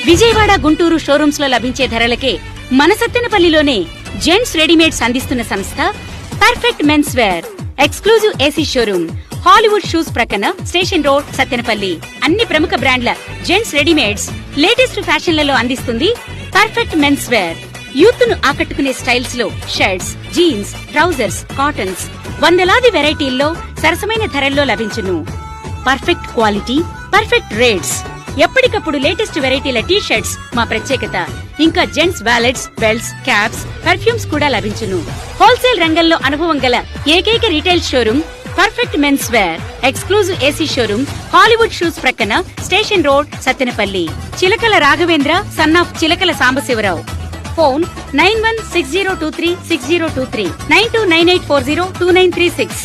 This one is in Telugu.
విజయవాడ, గుంటూరు షోరూమ్స్ లో లభించే ధరలకే మన సత్తెనపల్లిలోనే జెంట్స్ రెడీమేడ్స్ అందిస్తున్న సంస్థ perfect men's wear. Exclusive AC showroom, Hollywood shoes ప్రక్కన, స్టేషన్ రోడ్, సత్తెనపల్లి. అన్ని ప్రముఖ బ్రాండ్ల జెంట్స్ రెడీమేడ్స్ లేటెస్ట్ ఫ్యాషన్లలో అందిస్తుంది పర్ఫెక్ట్ మెన్స్ వేర్. యూత్ ను ఆకట్టుకునే స్టైల్స్ లో షర్ట్స్, జీన్స్, ట్రౌజర్స్, కాటన్స్, వందలాది వెరైటీల్లో సరసమైన ధరల్లో లభించును. Perfect quality, perfect rates. ఎప్పటికప్పుడు లేటెస్ట్ వెరైటీల టీ షర్ట్స్ మా ప్రత్యేకత. ఇంకా gents wallets, belts, caps, perfumes కూడా లభించును. హోల్సేల్ రంగంలో అనుభవం గల ఏకైక retail showroom perfect men's wear. Exclusive AC showroom, Hollywood shoes ప్రక్కన, station road, Sattenapalli. Chilakala Raghavendra son of Chilakala Sambasivarao. Phone 9160236023 9298402936.